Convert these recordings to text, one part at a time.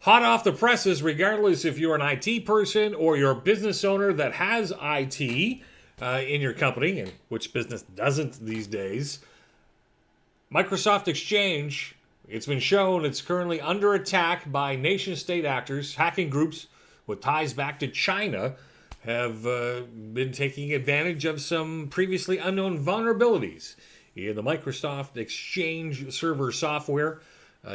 Hot off the presses, regardless if you're an IT person or you're a business owner that has IT in your company, and which business doesn't these days, Microsoft Exchange, it's been shown it's currently under attack by nation-state actors. Hacking groups with ties back to China have been taking advantage of some previously unknown vulnerabilities in the Microsoft Exchange server software,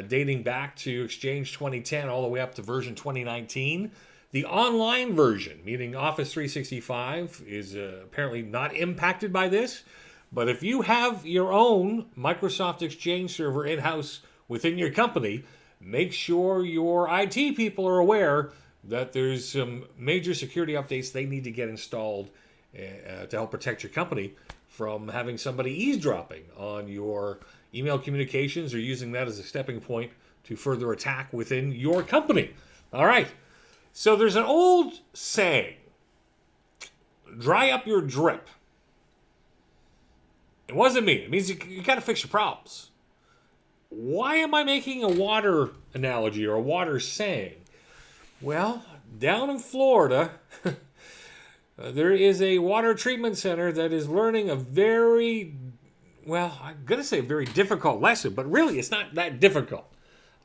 dating back to Exchange 2010 all the way up to version 2019. The online version, meaning Office 365, is apparently not impacted by this. But if you have your own Microsoft Exchange server in-house within your company, make sure your IT people are aware that there's some major security updates they need to get installed to help protect your company from having somebody eavesdropping on your email communications or using that as a stepping point to further attack within your company. All right. So there's an old saying, dry up your drip. It wasn't me. It means you got to fix your problems. Why am I making a water analogy or a water saying? Well, down in Florida, there is a water treatment center that is learning a very, well, I'm going to say a very difficult lesson, but really it's not that difficult.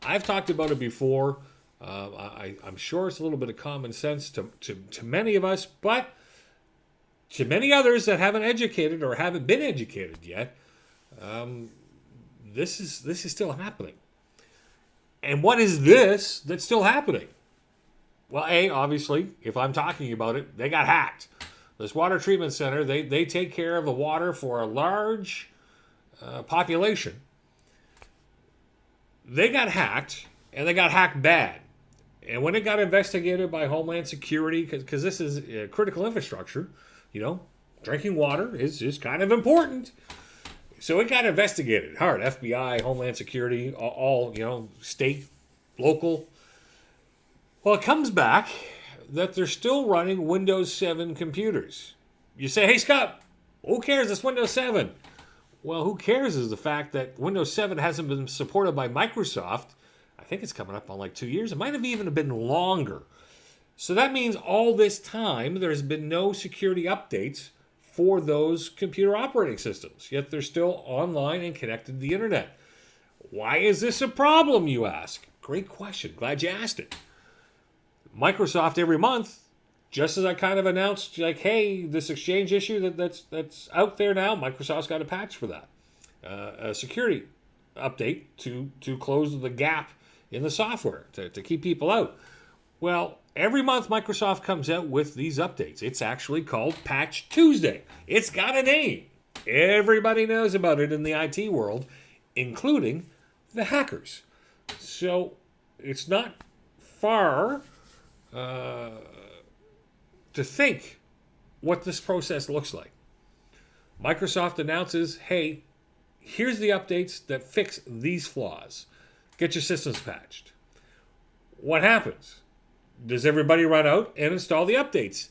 I've talked about it before. I'm sure it's a little bit of common sense to many of us, but to many others that haven't educated or haven't been educated yet, this is still happening. And what is this that's still happening? Well, obviously, if I'm talking about it, they got hacked. This water treatment center, they take care of the water for a large population. They got hacked, and they got hacked bad. And when it got investigated by Homeland Security, because this is critical infrastructure, drinking water is kind of important. So it got investigated hard. FBI, Homeland Security, all state, local. Well, it comes back that they're still running Windows 7 computers. You say, hey, Scott, who cares? It's Windows 7. Well, who cares is the fact that Windows 7 hasn't been supported by Microsoft. I think it's coming up on like 2 years. It might have even been longer. So that means all this time there's been no security updates for those computer operating systems, yet they're still online and connected to the internet. Why is this a problem, you ask? Great question. Glad you asked it. Microsoft every month, just as I kind of announced, like, hey, this Exchange issue that's out there now, Microsoft's got a patch for that. A security update to close the gap in the software, to keep people out. Well, every month Microsoft comes out with these updates. It's actually called Patch Tuesday. It's got a name. Everybody knows about it in the IT world, including the hackers. So it's not far to think what this process looks like. Microsoft announces, hey, here's the updates that fix these flaws. Get your systems patched. What happens? Does everybody run out and install the updates?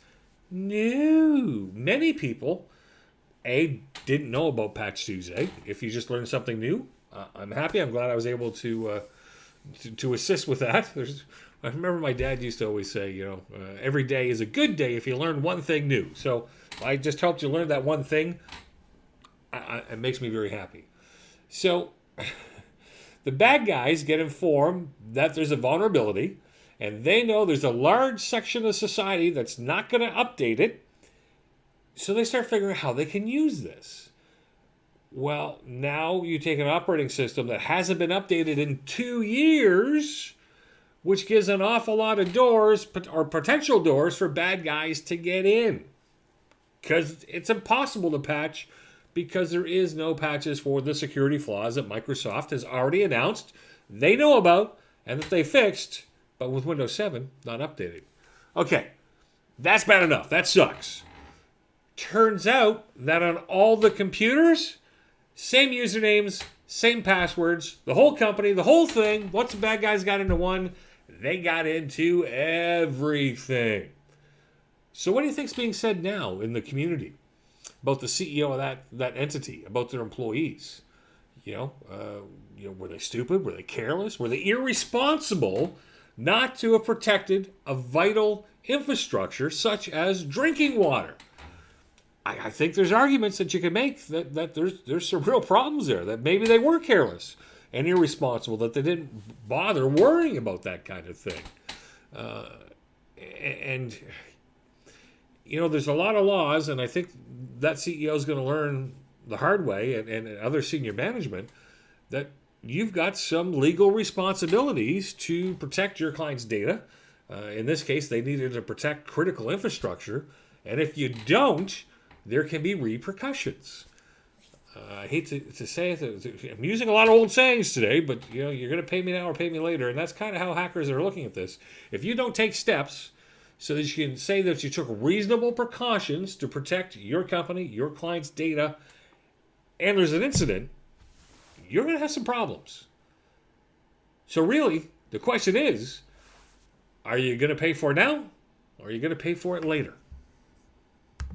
No. Many people, didn't know about Patch Tuesday. If you just learned something new, I'm happy. I'm glad I was able to assist with that. I remember my dad used to always say, every day is a good day if you learn one thing new. So I just helped you learn that one thing. It makes me very happy. So the bad guys get informed that there's a vulnerability, and they know there's a large section of society that's not going to update it. So they start figuring out how they can use this. Well, now you take an operating system that hasn't been updated in 2 years, which gives an awful lot of doors, or potential doors, for bad guys to get in. Because it's impossible to patch, because there is no patches for the security flaws that Microsoft has already announced they know about and that they fixed, but with Windows 7 not updated. Okay, that's bad enough. That sucks. Turns out that on all the computers, same usernames, same passwords, the whole company, the whole thing. Once the bad guys got into one, they got into everything. So what do you think's being said now in the community about the CEO of that entity, about their employees? Were they stupid? Were they careless? Were they irresponsible not to have protected a vital infrastructure such as drinking water. I think there's arguments that you can make that there's some real problems there, that maybe they were careless and irresponsible, that they didn't bother worrying about that kind of thing. And, you know, there's a lot of laws, and I think that CEO is going to learn the hard way, and other senior management, that you've got some legal responsibilities to protect your client's data. In this case, they needed to protect critical infrastructure, and if you don't, there can be repercussions. I hate to say it. I'm using a lot of old sayings today, but you know, you're going to pay me now or pay me later, and that's kind of how hackers are looking at this. If you don't take steps so that you can say that you took reasonable precautions to protect your company, your client's data, and there's an incident, you're going to have some problems. So really, the question is, are you going to pay for it now, or are you going to pay for it later?